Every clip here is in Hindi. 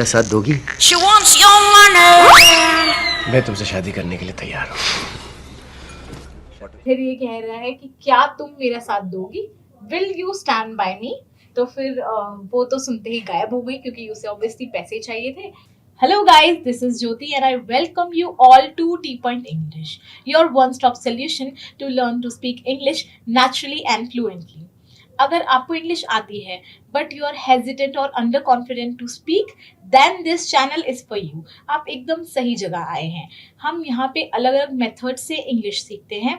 साथ दोगी? She wants your money. मैं तुमसे शादी करने के लिए तैयार हूँ। फिर ये कह रहा है कि क्या तुम मेरा साथ दोगी, विल यू स्टैंड बाय मी। तो फिर वो तो सुनते ही गायब हो गई क्योंकि उसे ऑब्वियसली पैसे चाहिए थे। Hello guys, this is Jyoti and I welcome you all to T Point English, your one-stop solution to learn to speak English naturally and fluently. अगर आपको इंग्लिश आती है बट यू आर हेजिटेंट और under confident to speak, then this channel is for you. आप एकदम सही जगह आए हैं। हम यहाँ पे अलग अलग मेथड से इंग्लिश सीखते हैं।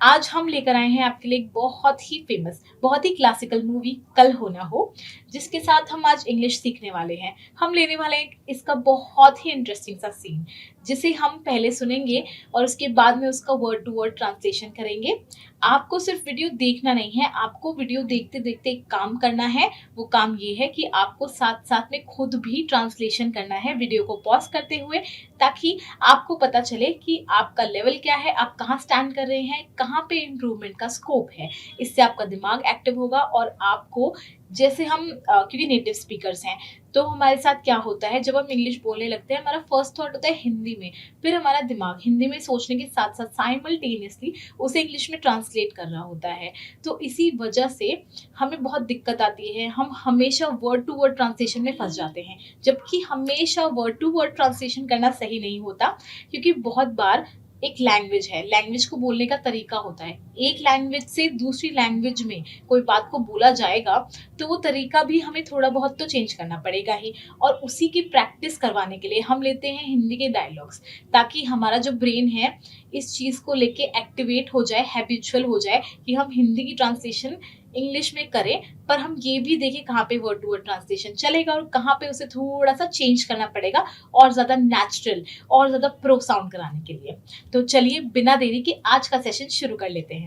आज हम लेकर आए हैं आपके लिए एक बहुत ही फेमस, बहुत ही क्लासिकल मूवी कल हो ना हो, जिसके साथ हम आज इंग्लिश सीखने वाले हैं। हम लेने वाले हैं इसका बहुत ही इंटरेस्टिंग सा सीन, जिसे हम पहले सुनेंगे और उसके बाद में उसका वर्ड टू वर्ड ट्रांसलेशन करेंगे। आपको सिर्फ वीडियो देखना नहीं है, आपको वीडियो देखते देखते एक काम करना है। वो काम ये है कि आपको साथ साथ में खुद भी ट्रांसलेशन करना है वीडियो को पॉज करते हुए, ताकि आपको पता चले कि आपका लेवल क्या है, आप कहाँ स्टैंड कर रहे हैं, कहाँ पे इम्प्रूवमेंट का स्कोप है। इससे आपका दिमाग एक्टिव होगा और आपको, जैसे हम क्योंकि नेटिव स्पीकर्स हैं तो हमारे साथ क्या होता है, जब हम इंग्लिश बोलने लगते हैं हमारा फर्स्ट थॉट होता है हिंदी में, फिर हमारा दिमाग हिंदी में सोचने के साथ साथ साइमल्टेनियसली उसे इंग्लिश में ट्रांसलेट कर रहा होता है। तो इसी वजह से हमें बहुत दिक्कत आती है, हम हमेशा वर्ड टू वर्ड ट्रांसलेशन में फंस जाते हैं, जबकि हमेशा वर्ड टू वर्ड ट्रांसलेशन करना सही नहीं होता। क्योंकि बहुत बार एक लैंग्वेज है, लैंग्वेज को बोलने का तरीका होता है। एक लैंग्वेज से दूसरी लैंग्वेज में कोई बात को बोला जाएगा तो वो तरीका भी हमें थोड़ा बहुत तो चेंज करना पड़ेगा ही। और उसी की प्रैक्टिस करवाने के लिए हम लेते हैं हिंदी के डायलॉग्स, ताकि हमारा जो ब्रेन है इस चीज़ को लेके एक्टिवेट हो जाए, हैबिचुअल हो जाए कि हम हिंदी की ट्रांसलेशन इंग्लिश में करें, पर हम ये भी देखें कहाँ पे वर्ड टू वर्ड ट्रांसलेशन चलेगा और कहाँ पे उसे थोड़ा सा चेंज करना पड़ेगा और ज़्यादा नेचुरल और ज़्यादा प्रो साउंड कराने के लिए। तो चलिए बिना देरी के आज का सेशन शुरू कर लेते हैं।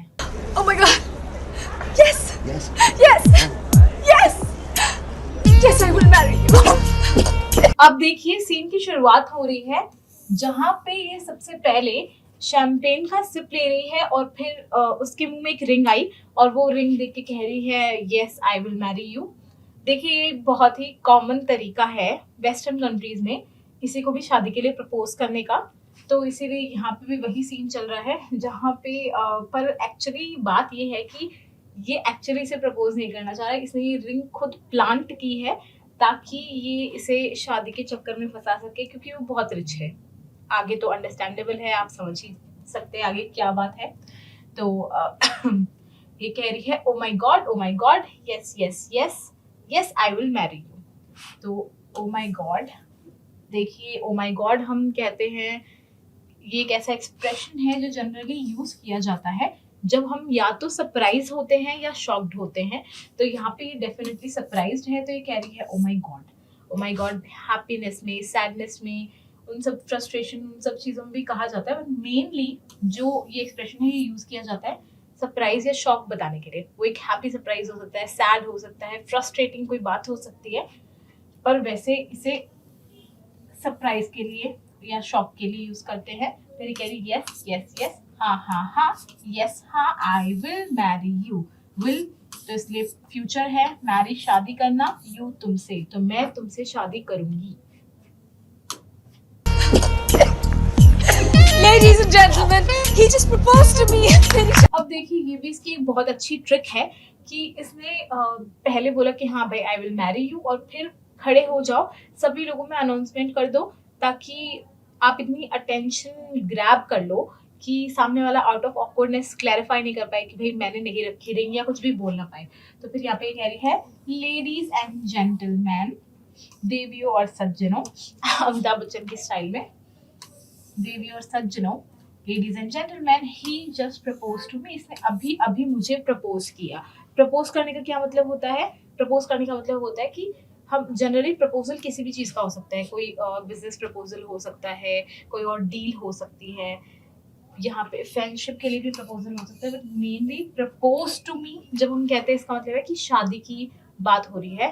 Oh my god. Yes. Yes. Yes. Yes. Yes, I will marry you. अब देखिए सीन की शुरुआत हो रही है, जहाँ पे ये सबसे पहले शैम्पेन का सिप ले रही है और फिर उसके मुंह में एक रिंग आई और वो रिंग देख के कह रही है yes I will marry you. देखिए ये बहुत ही कॉमन तरीका है वेस्टर्न कंट्रीज में किसी को भी शादी के लिए प्रपोज करने का। तो इसीलिए यहाँ पे भी वही सीन चल रहा है, जहाँ पे पर एक्चुअली बात ये है कि ये एक्चुअली इसे प्रपोज नहीं करना चाह रहा है, इसने ये रिंग खुद प्लांट की है ताकि ये इसे शादी के चक्कर में फंसा सके, क्योंकि वो बहुत रिच है। आगे तो अंडरस्टैंडेबल है, आप समझ ही सकते हैं आगे क्या बात है। तो ये कह रही है oh my God yes yes yes yes I will marry you. तो ओ माय गॉड, देखिए ओ माय गॉड हम कहते हैं, ये एक ऐसा एक्सप्रेशन है जो जनरली यूज किया जाता है जब हम या तो सरप्राइज होते हैं या शॉक्ड होते हैं। तो यहाँ पे ये डेफिनेटली सरप्राइज्ड है, तो ये कह रही है ओ माय गॉड। हैप्पीनेस में, सैडनेस में, उन सब फ्रस्ट्रेशन, उन सब चीज़ों में भी कहा जाता है, बट मेनली जो ये एक्सप्रेशन है ये यूज़ किया जाता है सरप्राइज या शॉक बताने के लिए। वो एक हैप्पी सरप्राइज हो सकता है, सैड हो सकता है, फ्रस्ट्रेटिंग कोई बात हो सकती है, पर वैसे इसे सरप्राइज के लिए या शॉक के लिए यूज़ करते हैं। फिर कह रही यस यस यस, हाँ यस हाँ I will marry you. Will तो इसलिए फ्यूचर है, मैरी शादी करना, यू तुमसे, तो मैं तुमसे शादी करूंगी। Ladies and gentlemen, he just proposed to me. अब देखिए ये भी इसकी एक बहुत अच्छी ट्रिक है कि इसने पहले बोला कि हाँ भाई आई विल मैरी यू, और फिर खड़े हो जाओ, सभी लोगों में अनाउंसमेंट कर दो, ताकि आप इतनी अटेंशन ग्रैब कर लो कि सामने वाला आउट ऑफ ऑकवर्डनेस क्लैरिफाई नहीं कर पाए कि भाई मैंने नहीं रखी रिंग, या कुछ भी बोल ना पाए। तो फिर यहाँ पे कह रही है लेडीज एंड जेंटलमैन, देवियों और सज्जनों, अमिताभ बच्चन की स्टाइल में, देवी और सज्जनों, ladies and gentleman, he just propose to me. इसने अभी अभी मुझे प्रपोज किया। प्रपोज करने का क्या मतलब होता है? प्रपोज करने का मतलब होता है कि हम जनरली प्रपोजल किसी भी चीज़ का हो सकता है, कोई बिजनेस प्रपोजल हो सकता है, कोई और डील हो सकती है, यहाँ पे फ्रेंडशिप के लिए भी प्रपोजल हो सकता है, but mainly propose to me जब हम कहते हैं इसका मतलब है कि शादी की बात हो रही है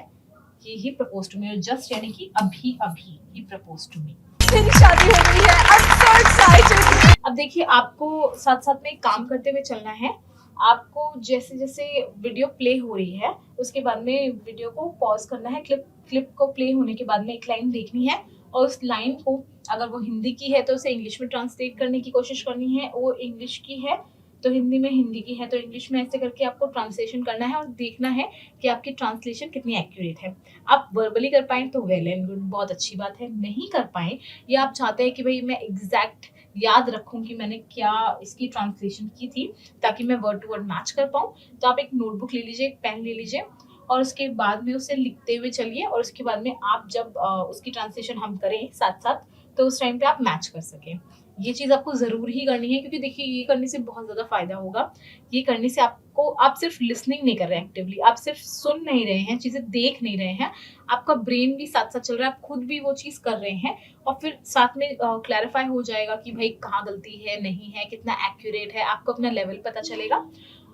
कि ही प्रपोज टू मी, और जस्ट यानी कि अभी अभी ही प्रपोज टू मी। मेरी शादी हो गई है। I'm so excited. अब देखिए आपको साथ साथ में काम करते हुए चलना है। आपको जैसे जैसे वीडियो प्ले हो रही है उसके बाद में वीडियो को पॉज करना है, क्लिप को प्ले होने के बाद में एक लाइन देखनी है और उस लाइन को अगर वो हिंदी की है तो उसे इंग्लिश में ट्रांसलेट करने की कोशिश करनी है, वो इंग्लिश की है तो हिंदी में, हिंदी की है तो इंग्लिश में, ऐसे करके आपको ट्रांसलेशन करना है और देखना है कि आपकी ट्रांसलेशन कितनी एक्यूरेट है। आप वर्बली कर पाएँ तो वेल एंड गुड, बहुत अच्छी बात है। नहीं कर पाएँ या आप चाहते हैं कि भाई मैं एग्जैक्ट याद रखूं कि मैंने क्या इसकी ट्रांसलेशन की थी ताकि मैं वर्ड टू वर्ड मैच कर पाऊँ, तो आप एक नोटबुक ले लीजिए, एक पेन ले लीजिए और उसके बाद में उसे लिखते हुए चलिए और उसके बाद में आप जब उसकी ट्रांसलेशन हम करें साथ साथ तो उस टाइम पे आप मैच कर सकें। ये चीज़ आपको ज़रूर ही करनी है क्योंकि देखिए ये करने से बहुत ज़्यादा फ़ायदा होगा। ये करने से आपको, आप सिर्फ लिसनिंग नहीं कर रहे हैं एक्टिवली, आप सिर्फ सुन नहीं रहे हैं, चीज़ें देख नहीं रहे हैं, आपका ब्रेन भी साथ साथ चल रहा है, आप खुद भी वो चीज़ कर रहे हैं और फिर साथ में क्लैरिफाई हो जाएगा कि भाई कहाँ गलती है, नहीं है, कितना एक्यूरेट है, आपको अपना लेवल पता चलेगा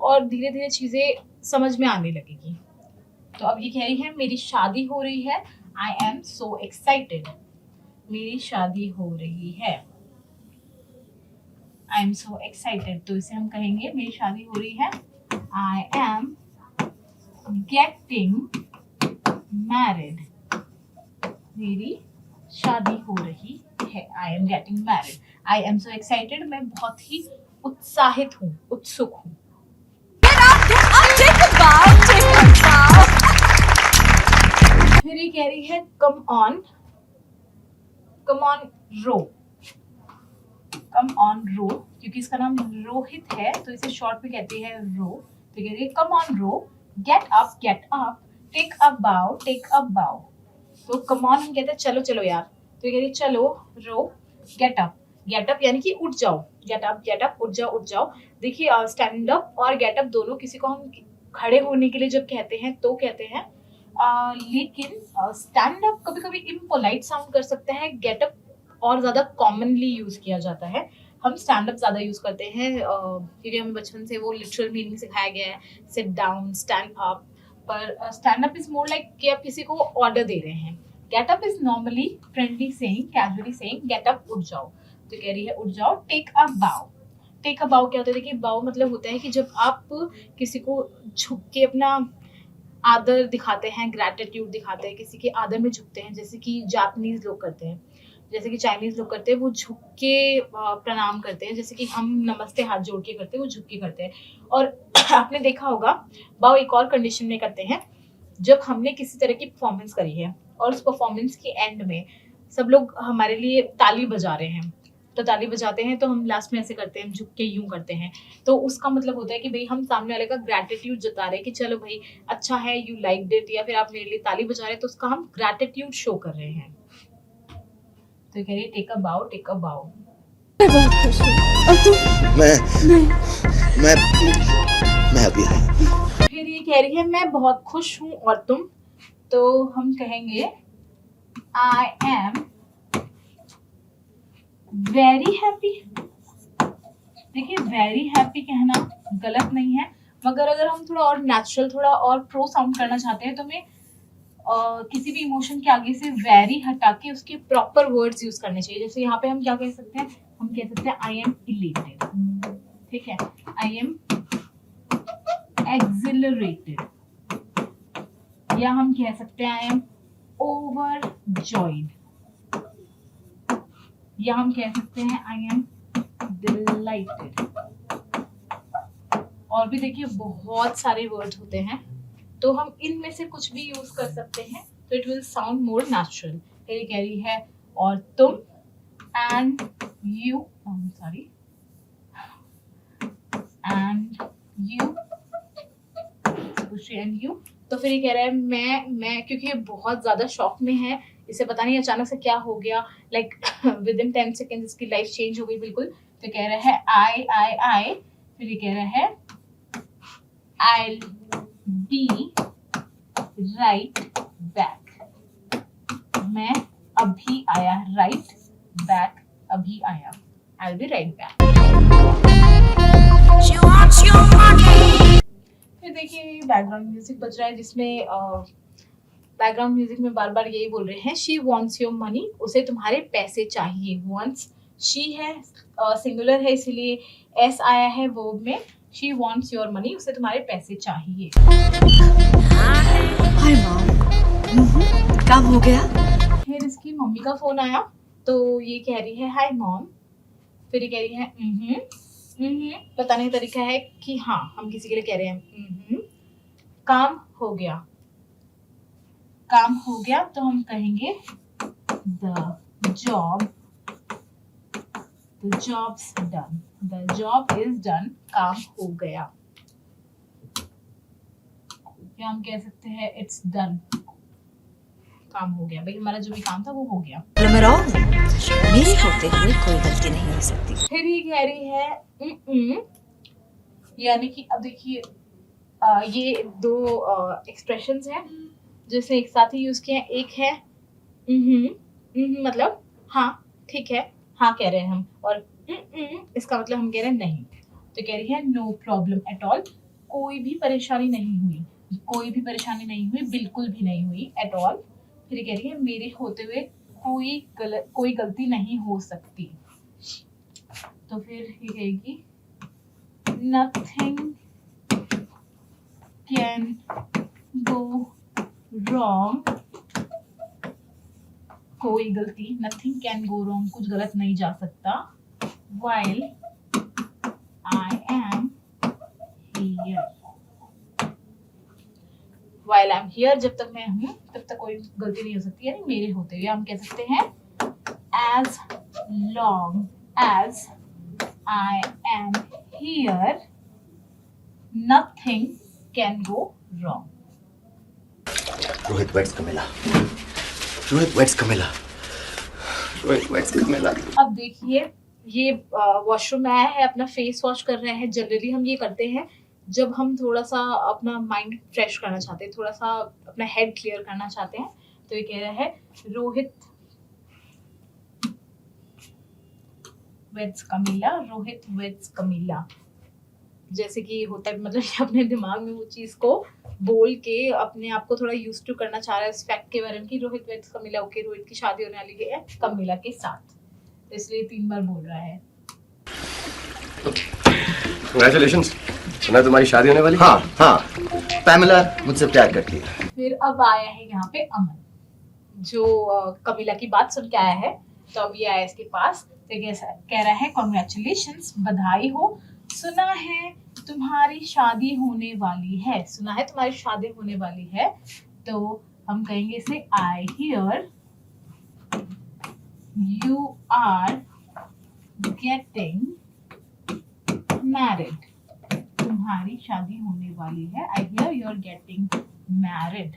और धीरे धीरे चीज़ें समझ में आने लगेगी। तो अब ये कह रही है मेरी शादी हो रही है, आई एम सो एक्साइटेड। मेरी शादी हो रही है, आई एम सो एक्साइटेड, तो इसे हम कहेंगे मेरी शादी हो रही है, आई एम गेटिंग मैरिड। मेरी शादी हो रही है, I am getting married. I am so excited, मैं बहुत ही उत्साहित हूँ, उत्सुक हूँ। फिर ये कह रही है come on row, come on रो, क्योंकि इसका नाम रोहित है तो इसे शॉर्ट में कहते हैं रो, तो कह रही है कम ऑन रो, get up, take a bow, तो कम ऑन हम कहते हैं चलो चलो यार, तो ये कह रही है चलो, रो, गेट अप यानी कि उठ जाओ, गेट अप उठ जाओ। देखिए स्टैंड अप और गेट अप दोनों किसी को हम खड़े होने के लिए जब कहते हैं तो कहते हैं, लेकिन स्टैंड अप कभी कभी इम्पोलाइट साउंड कर सकता है, गेट अप और ज़्यादा कॉमनली यूज़ किया जाता है। हम स्टैंड अप ज़्यादा यूज़ करते हैं क्योंकि हमें बचपन से वो लिटरल मीनिंग सिखाया गया है, सिट डाउन, स्टैंड अप, पर stand up is more like कि आप किसी को ऑर्डर दे रहे हैं। Get up is normally friendly saying, casually saying get up, उठ जाओ, तो कह रही है उठ जाओ। टेक अ बाउ क्या होता है? देखिए बाउ मतलब होता है कि जब आप किसी को झुक के अपना आदर दिखाते हैं, ग्रैटिट्यूड दिखाते हैं, किसी के आदर में झुकते हैं, जैसे कि जापानीज लोग करते हैं, जैसे कि चाइनीज लोग करते हैं, वो झुक के प्रणाम करते हैं, जैसे कि हम नमस्ते हाथ जोड़ के करते हैं, वो झुक के करते हैं। और आपने देखा होगा बाउ एक और कंडीशन में करते हैं, जब हमने किसी तरह की परफॉर्मेंस करी है और उस परफॉर्मेंस के एंड में सब लोग हमारे लिए ताली बजा रहे हैं, तो ताली बजाते हैं तो हम लास्ट में ऐसे करते हैं, हम झुक के यूं करते हैं, तो उसका मतलब होता है कि भाई हम सामने वाले का ग्रैटिट्यूड जता रहे हैं कि चलो भाई अच्छा है, यू लाइक्ड इट, या फिर आप मेरे लिए ताली बजा रहे हैं तो उसका हम ग्रैटिट्यूड शो कर रहे हैं। तो कह रही है टेक अ बाउ। मैं अभी आई। फिर ये कह रही है मैं बहुत खुश हूँ और तुम, तो हम कहेंगे आई एम वेरी हैप्पी। देखिए वेरी हैप्पी कहना गलत नहीं है, मगर अगर हम थोड़ा और नेचुरल, थोड़ा और प्रो साउंड करना चाहते हैं तो हमें किसी भी इमोशन के आगे से वेरी हटा के उसके प्रॉपर वर्ड्स यूज करने चाहिए। जैसे यहाँ पे हम क्या कह सकते हैं, हम कह सकते हैं आई एम इलेटेड, ठीक है, आई एम एक्सिलरेटेड, या हम कह सकते हैं आई एम ओवरजॉयड, या हम कह सकते हैं आई एम डिलाइटेड। और भी देखिए बहुत सारे वर्ड्स होते हैं, तो हम इनमें से कुछ भी यूज कर सकते हैं, तो it will sound more natural. ये कह रही है और तुम, and you, sorry, and you, and you. तो फिर ये कह रहा है मैं क्योंकि ये बहुत ज्यादा शॉक में है, इसे पता नहीं अचानक से क्या हो गया, लाइक विद इन 10 सेकेंड इसकी लाइफ चेंज हो गई बिल्कुल। तो कह रहा है आई, फिर ये कह रहा है I'll be right back, मैं अभी आया, right back अभी आया, I'll be right back। She wants your money। फिर देखिए बैकग्राउंड म्यूजिक बज रहा है, जिसमें बैकग्राउंड म्यूजिक में बार बार यही बोल रहे हैं शी वॉन्ट्स योर मनी, उसे तुम्हारे पैसे चाहिए। वॉन्ट्स शी है, सिंगुलर है, इसीलिए एस आया है वर्ब में। शी वॉन्ट्स योर मनी, उसे तुम्हारे पैसे चाहिए। हाय मॉम, काम हो गया? फिर इसकी मम्मी का फोन आया तो ये कह रही है हाय मॉम, फिर ये कह रही है बताने का तरीका है कि हाँ हम किसी के लिए कह रहे हैं काम हो गया। काम हो गया तो हम कहेंगे the job's done, the job is done, काम हो गया। या हम कह सकते हैं it's done, काम हो गया, भाई हमारा जो भी काम था वो हो गया। मेरे होते हुए कोई गलती नहीं हो सकती। फिर ये कह रही है यानी कि अब देखिए ये दो एक्सप्रेशंस हैं जिसे एक साथ ही यूज किए हैं। एक है मतलब हाँ ठीक है, हाँ कह रहे हैं हम, और इसका मतलब हम कह रहे हैं नहीं। तो कह रही है नो प्रॉब्लम एट ऑल, कोई भी परेशानी नहीं हुई, कोई भी परेशानी नहीं हुई, बिल्कुल भी नहीं हुई एट ऑल। फिर ये कह रही है मेरे होते हुए कोई गलती नहीं हो सकती। तो फिर ये कहेगी nothing can go wrong, कोई गलती, nothing can go wrong, कुछ गलत नहीं जा सकता, while I am here, while I'm here, जब तक मैं हूँ तब तक कोई गलती नहीं हो सकती, यानी मेरे होते हुए। हम कह सकते हैं as long as I am here nothing can go wrong। Rohit weds Camila, Rohit weds Camila, Rohit weds Camila. अब देखिए ये वॉशरूम में आया है, अपना फेस वॉश कर रहे हैं। जनरली हम ये करते हैं जब हम थोड़ा सा अपना माइंड फ्रेश करना चाहते हैं, थोड़ा सा अपना हेड क्लियर करना चाहते हैं। तो ये कह रहा है Rohit weds Camila, Rohit weds कमिला, जैसे कि होता है, मतलब कि अपने दिमाग में वो चीज को बोल के अपने आप को थोड़ा यूज टू करना चाह रहा है इस फैक्ट के बारे में कि रोहित वेट्स कमिला, ओके रोहित की शादी होने वाली है कमिला के साथ, तो इसलिए 3 बार बोल रहा है। Congratulations, सुना तुम्हारी शादी होने वाली? हाँ हाँ, पैमेला मुझसे प्यार करती है। फिर अब आया है यहाँ पे अमन, जो कमिला की बात सुन के आया है। तो अब ये आया इसके पास, तो कह रहा है कॉन्ग्रेचुलेशंस, बधाई हो, सुना है तुम्हारी शादी होने वाली है, सुना है तुम्हारी शादी होने वाली है। तो हम कहेंगे इसे I hear you are getting married, तुम्हारी शादी होने वाली है, I hear you are getting married.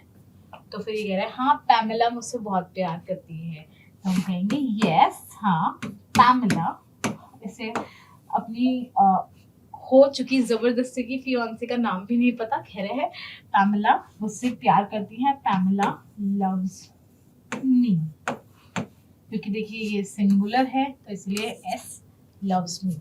तो फिर ये कह रहा है हाँ पैमेला मुझसे बहुत प्यार करती है, तो हम कहेंगे यस हाँ पैमेला, इसे अपनी हो चुकी जबरदस्ती की फियांसे का नाम भी नहीं पता, कह रहे हैं पैमेला मुझसे प्यार करती है, पैमेला लव्स मी, क्योंकि देखिए ये सिंगुलर है तो इसलिए एस लव्स मी।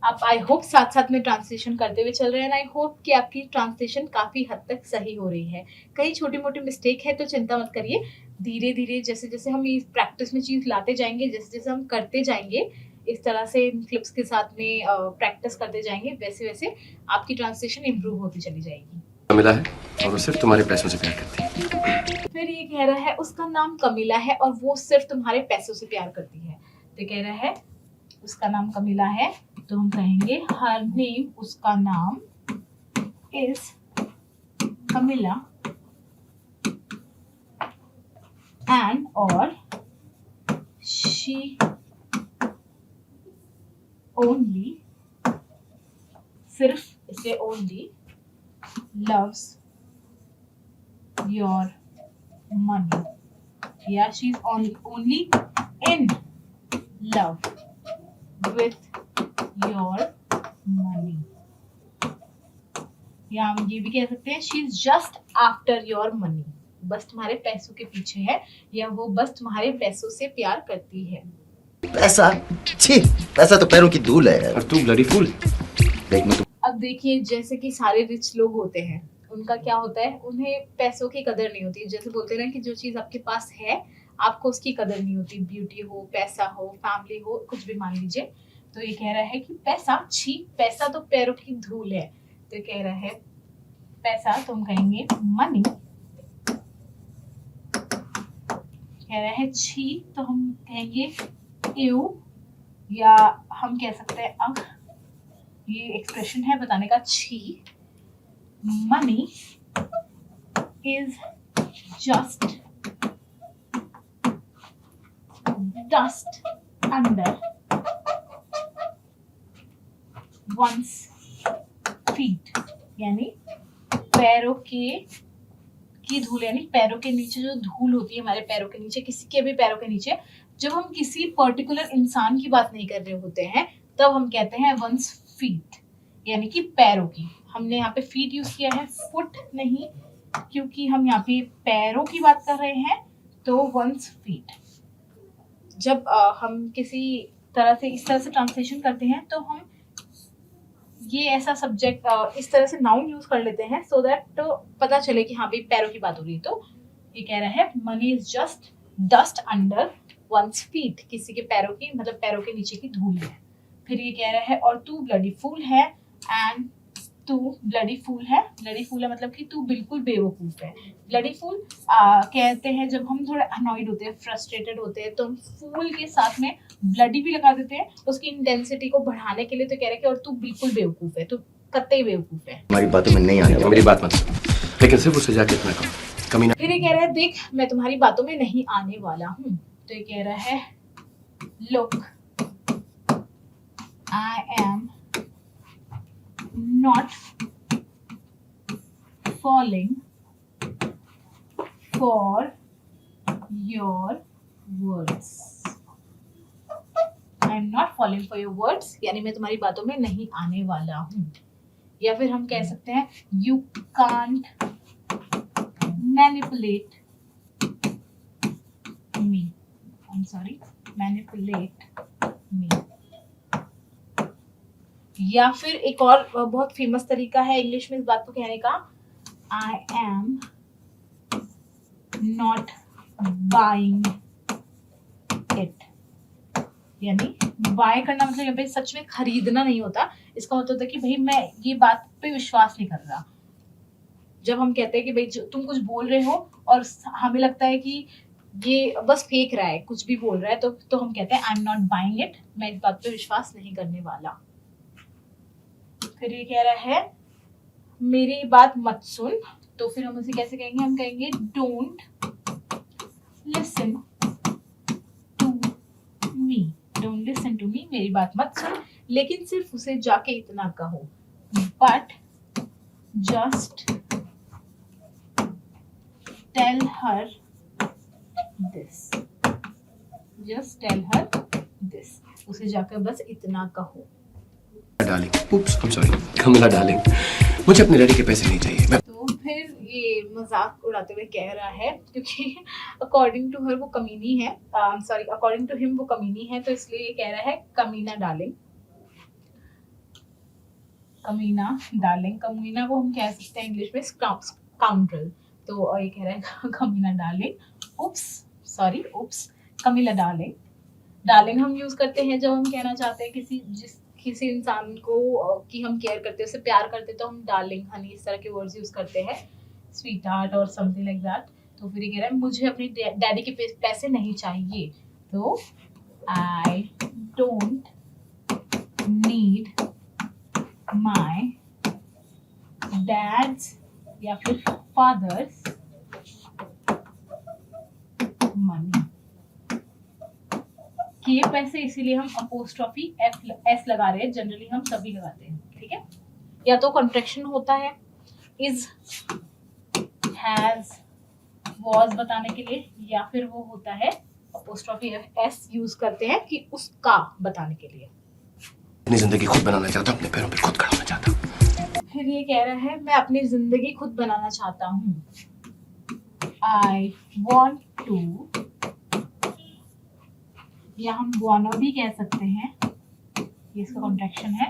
आप आई होप साथ साथ में ट्रांसलेशन करते हुए चल रहे हैं, आई होप कि आपकी ट्रांसलेशन काफी हद तक सही हो रही है। कई छोटी मोटी मिस्टेक है तो चिंता मत करिए, धीरे धीरे जैसे जैसे हम इस प्रैक्टिस में चीज लाते जाएंगे, जैसे जैसे हम करते जाएंगे, इस तरह से इन क्लिप्स के साथ में प्रैक्टिस करते जाएंगे, वैसे वैसे आपकी ट्रांसलेशन इम्प्रूव होती चली जाएगी। मिला है और वो सिर्फ तुम्हारे पैसों से प्यार करती है। फिर ये कह रहा है उसका नाम कमिला है और वो सिर्फ तुम्हारे पैसों से प्यार करती है, तो कह रहा है उसका नाम कमिला है, तो हम कहेंगे हर नेम, उसका नाम इज कमिला एंड और शी ओनली, सिर्फ इसे only loves your money, yeah she is only in love with your money, या हम ये भी कह सकते हैं she is just after your money, बस तुम्हारे पैसों के पीछे है, या वो बस तुम्हारे पैसों से प्यार करती है। पैसा, छी, पैसा तो पैरों की धूल है। और तू ब्लडी फूल। देख मैं अब देखिए जैसे कि सारे रिच लोग होते हैं, उनका क्या होता है, उन्हें पैसों की कदर नहीं होती। जैसे बोलते हैं कि जो चीज आपके पास है आपको उसकी कदर नहीं होती, ब्यूटी हो, पैसा हो, फैमिली हो, कुछ भी मान लीजिए। तो ये कह रहा है कि पैसा, छी, पैसा तो पैरों की धूल है, तो कह रहा है पैसा तो हम कहेंगे मनी। कह रहा है छी तो हम कहेंगे यू, या हम कह सकते हैं अग, ये एक्सप्रेशन है बताने का छी। Money is just dust under one's feet, यानी पैरों की धूल, यानी पैरों के नीचे जो धूल होती है हमारे पैरों के नीचे, किसी के भी पैरों के नीचे, जब हम किसी पर्टिकुलर इंसान की बात नहीं कर रहे होते हैं तब हम कहते हैं वंस फीट, यानी कि पैरों की। हमने यहाँ पे फीट यूज किया है, फुट नहीं, क्योंकि हम यहाँ पे पैरों की बात कर रहे हैं, तो वंस फीट। जब हम किसी तरह से इस तरह से ट्रांसलेशन करते हैं तो हम ये ऐसा सब्जेक्ट इस तरह से नाउन यूज कर लेते हैं सो दैट तो पता चले कि हाँ भाई पैरों की बात हो रही है। तो ये कह रहा है money is just dust under one's feet, किसी के पैरों की मतलब पैरों के नीचे की धूल है। फिर ये कह रहा है और तू ब्लडी फूल है, एंड तू ब्लडी फूल है। ब्लडी फूल है मतलब कि तू बिल्कुल बेवकूफ है। ब्लडी फूल कहते हैं जब हम थोड़े अनॉयड होते हैं, फ्रस्ट्रेटेड होते हैं, तो हम फूल के साथ में ब्लडी भी लगा देते हैं उसकी इंटेंसिटी को बढ़ाने के लिए। तो कह रहे हैं कि और तू बिल्कुल बेवकूफ है, तू कतई बेवकूफ है। हमारी बातों में नहीं आने वाला। मेरी बात मत सुन, लेकिन सिर्फ उससे जाके इतना कहो कमीना। फिर ये कह रहा है देख मैं तुम्हारी बातों में नहीं आने वाला हूँ। तो ये कह रहा है look I am not falling for your words. I am not falling for your words, यानी मैं तुम्हारी बातों में नहीं आने वाला हूँ। या फिर हम कह सकते हैं you can't manipulate me. I'm sorry, manipulate me. या फिर एक और बहुत फेमस तरीका है इंग्लिश में इस बात को कहने का, I am not buying it, यानी बाय करना मतलब यहाँ पे सच में खरीदना नहीं होता, इसका मतलब होता है कि भाई मैं ये बात पे विश्वास नहीं कर रहा। जब हम कहते हैं कि भाई तुम कुछ बोल रहे हो और हमें लगता है कि ये बस फेक रहा है, कुछ भी बोल रहा है, तो हम कहते हैं I am not buying it, मैं इस बात पे विश्वास नहीं करने वाला। फिर ये कह रहा है मेरी बात मत सुन, तो फिर हम उसे कैसे कहेंगे, हम कहेंगे don't listen to me. Don't listen to me, मेरी बात मत सुन, लेकिन सिर्फ उसे जाके इतना कहो, but just tell her this. Just tell her this, उसे जाकर बस इतना कहो। Darling, oops, I am sorry, Kamala darling, मुझे अपने डैडी के पैसे नहीं चाहिए। तो फिर ये मजाक उड़ाते हुए कह रहा है क्योंकि अकॉर्डिंग टू हर वो कमीनी है, सॉरी अकॉर्डिंग टू हिम वो कमीनी है, तो इसलिए ये कह रहा है कमीना डार्लिंग। कमीना डार्लिंग, कमीना को हम कह सकते हैं इंग्लिश में स्काउंड्रल, तो ये कह रहा है कमीना डार्लिंग। उप्स, सॉरी उप्स, कमीला डार्लिंग। डार्लिंग हम यूज करते हैं जब हम कहना चाहते हैं किसी इंसान को कि हम केयर करते हैं, उससे प्यार करते हैं, तो हम डार्लिंग, हनी, इस तरह के वर्ड्स यूज करते हैं, स्वीट हार्ट और समथिंग लाइक दैट। तो फिर ये कह रहा है मुझे अपनी डैडी के पैसे नहीं चाहिए, तो I don't need my dad's या फिर फादर्स मनी। कि ये पैसे इसीलिए हम अपोस्ट्रोफी एस लगा रहे हैं, जनरली हम सभी लगाते हैं, ठीक है। या तो कॉन्ट्रैक्शन होता है इज, हैज, वॉज बताने के लिए, या फिर वो होता है अपोस्ट्रोफी एस यूज करते हैं कि उसका बताने के लिए। अपनी जिंदगी खुद बनाना चाहता हूँ, अपने पैरों पे खुद खड़ा होना चाहता हूँ। फिर ये कह रहा है मैं अपनी जिंदगी खुद बनाना चाहता हूँ। आई वॉन्ट टू, या हम वाना भी कह सकते हैं, ये इसका कॉन्ट्रैक्शन है।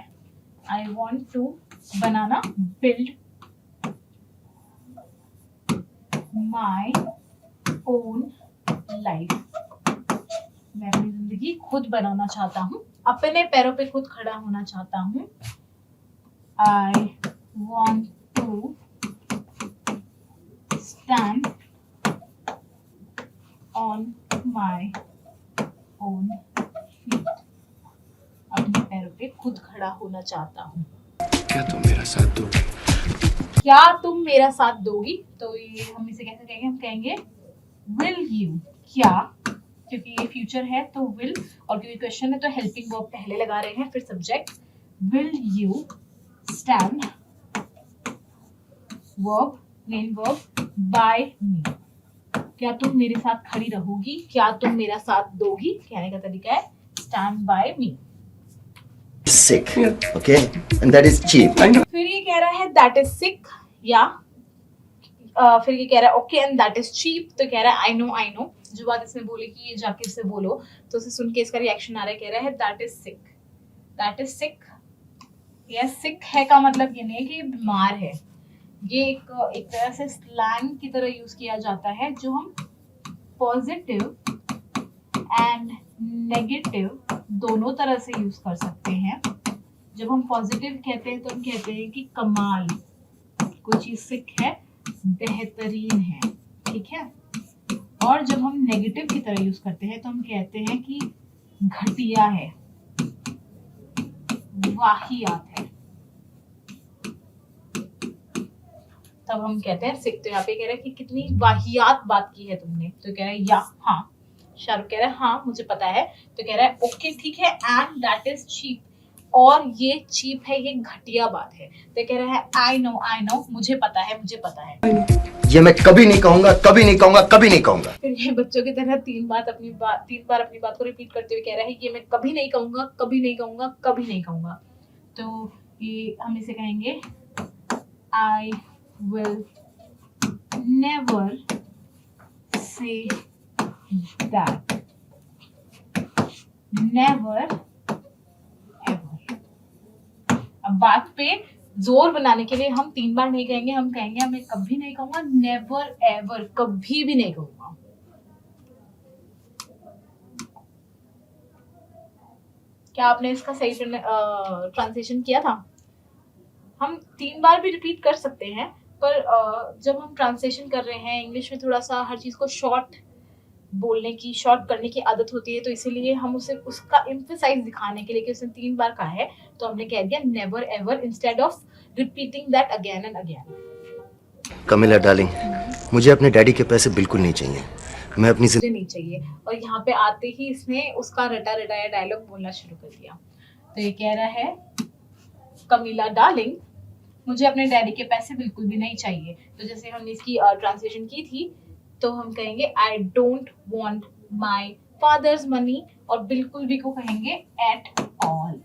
आई वॉन्ट टू बनाना, बिल्ड माई ओन लाइफ, मैं अपनी जिंदगी खुद बनाना चाहता हूँ, अपने पैरों पे खुद खड़ा होना चाहता हूँ। I want to stand on my own feet. अपने पैरों पे खुद खड़ा होना चाहता हूँ। क्या तुम मेरा साथ दोगे? क्या तुम मेरा साथ दोगी? तो ये हम इसे कैसे कहेंगे? हम कहेंगे will you। क्या, क्योंकि ये फ्यूचर है तो will, और क्योंकि क्वेश्चन है तो हेल्पिंग वर्ब पहले लगा रहे हैं, फिर subject. will you stand verb, main verb, by me। क्या तुम मेरे साथ खड़ी रहोगी? क्या तुम मेरा साथ दोगी? कहने का तरीका है stand by me। Sick, okay? And that is cheap. I know. फिर ये कह रहा है that is sick, या फिर ये कह रहा है okay and that is cheap, तो कह रहा है I know। जो बात इसने बोली कि ये जाके इससे बोलो, तो उसे सुन के इसका रिएक्शन आ रहा है, कह रहा है that is sick। ये sick है का मतलब ये नहीं है कि ये बीमार है। ये एक तरह से स्लैंग की तरह यूज किया जाता है, जो हम पॉजिटिव एंड नेगेटिव दोनों तरह से यूज कर सकते हैं। जब हम पॉजिटिव कहते हैं तो हम कहते हैं कि कमाल, कोई चीज सिक है, बेहतरीन है, ठीक है। और जब हम नेगेटिव की तरह यूज करते हैं तो हम कहते हैं कि घटिया है, वाहियात है, तब हम कहते हैं सिक। तो यहाँ पे कह रहा है कि कितनी वाहियात बात की है तुमने, तो कह रहा है या हाँ। शाहरुख कह रहा है हाँ मुझे पता है, तो कह रहा है ओके ठीक है, एंड दैट इज चीप, और ये चीप है, ये घटिया बात है। तो कह रहा है आई नो मुझे पता है। ये मैं कभी नहीं कहूंगा, कभी नहीं कहूंगा, कभी नहीं कहूंगा। फिर ये बच्चों की तरह तीन बार अपनी बात को रिपीट करते हुए कह रहा है ये मैं कभी नहीं कहूंगा, कभी नहीं कहूंगा, कभी नहीं कहूंगा। तो ये हम इसे कहेंगे I will never say that, never ever. अब बात पे जोर बनाने के लिए हम तीन बार नहीं कहेंगे, हम कहेंगे मैं कभी नहीं कहूंगा, नेवर एवर, कभी भी नहीं कहूंगा। क्या आपने इसका सही ट्रांसलेशन किया था? हम तीन बार भी रिपीट कर सकते हैं, पर जब हम ट्रांसलेशन कर रहे हैं इंग्लिश में थोड़ा सा हर चीज को शॉर्ट बोलने की, शॉर्ट करने की आदत होती है, तो इसीलिए हम उसे उसका एम्फसाइज दिखाने के लिए कि उसने तीन बार कहा है तो हमने कह दिया never ever instead of repeating that again and again. Camila darling, मुझे अपने डैडी के पैसे बिल्कुल नहीं चाहिए। मैं अपनी मुझे नहीं चाहिए। और यहाँ पे आते ही इसने उसका रटा रटाया डायलॉग बोलना शुरू कर दिया। तो ये कह रहा है कमिला डार्लिंग, मुझे अपने डैडी के पैसे बिल्कुल भी नहीं चाहिए। तो जैसे हमने इसकी ट्रांसलेशन की थी तो हम कहेंगे I don't want my father's money, और बिल्कुल भी को कहेंगे at all.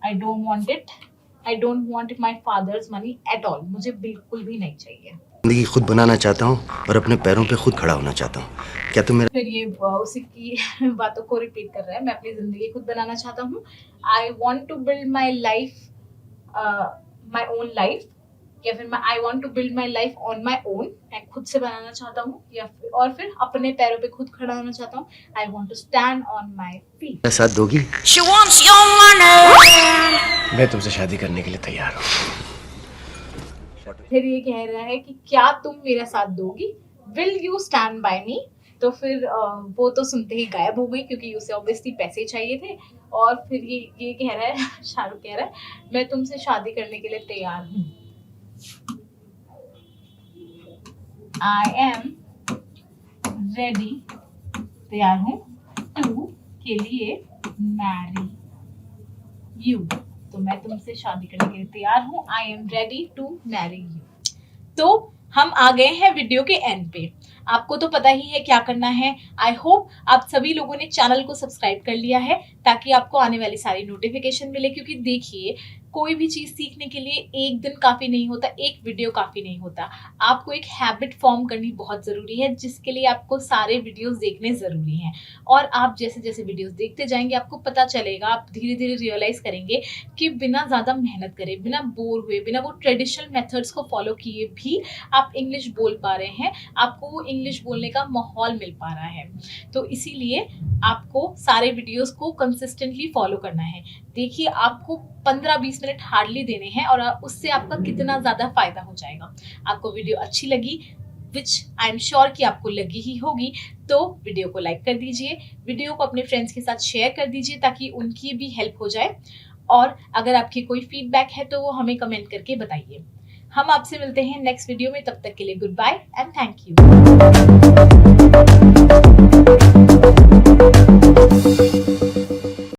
I don't want my father's money at all, मुझे बिल्कुल भी नहीं चाहिए। जिंदगी खुद बनाना चाहता हूँ और अपने पैरों पे खुद खड़ा होना चाहता हूँ। क्या तुम मेरा? फिर ये उसी की बातों को रिपीट कर रहा है, मैं अपनी जिंदगी खुद बनाना चाहता हूँ। I want to build my life, my own life, या फिर मैं I want to build my life on my own, मैं खुद से बनाना चाहता हूँ, या फिर और फिर अपने पैरों पे खुद खड़ा होना चाहता हूँ। I want to stand on my feet. मेरा साथ दोगी? मैं तुमसे शादी करने के लिए तैयार हूँ। फिर ये कह रहा है कि क्या तुम मेरा साथ दोगी? विल यू स्टैंड बाय मी? तो फिर वो तो सुनते ही गायब हो गई, क्योंकि उसे ऑब्वियसली पैसे चाहिए थे। और फिर ये कह रहा है, शाहरुख कह रहा है मैं तुमसे शादी करने के लिए तैयार हूँ। आई एम रेडी, तैयार हूँ, टू के लिए, मैरी यू, तो मैं तुमसे शादी करने के लिए तैयार हूँ। I am ready to marry you. तो हम आ गए हैं वीडियो के एंड पे। आपको तो पता ही है क्या करना है। आई होप आप सभी लोगों ने चैनल को सब्सक्राइब कर लिया है, ताकि आपको आने वाली सारी नोटिफिकेशन मिले। क्योंकि देखिए, कोई भी चीज़ सीखने के लिए एक दिन काफ़ी नहीं होता, एक वीडियो काफ़ी नहीं होता। आपको एक हैबिट फॉर्म करनी बहुत ज़रूरी है, जिसके लिए आपको सारे वीडियोस देखने ज़रूरी हैं। और आप जैसे जैसे वीडियोस देखते जाएंगे, आपको पता चलेगा, आप धीरे धीरे रियलाइज़ करेंगे कि बिना ज़्यादा मेहनत करे, बिना बोर हुए, बिना वो ट्रेडिशनल मेथड्स को फॉलो किए भी आप इंग्लिश बोल पा रहे हैं, आपको वो इंग्लिश बोलने का माहौल मिल पा रहा है। तो इसीलिए आपको सारे वीडियोस को कंसिस्टेंटली फॉलो करना है। देखिए आपको 15-20 मिनट हार्डली देने हैं और उससे आपका कितना ज़्यादा फायदा हो जाएगा। आपको वीडियो अच्छी लगी, विच आई एम श्योर कि आपको लगी ही होगी, तो वीडियो को लाइक कर दीजिए, वीडियो को अपने फ्रेंड्स के साथ शेयर कर दीजिए ताकि उनकी भी हेल्प हो जाए। और अगर आपकी कोई फीडबैक है तो वो हमें कमेंट करके बताइए। हम आपसे मिलते हैं नेक्स्ट वीडियो में, तब तक के लिए good bye and thank you.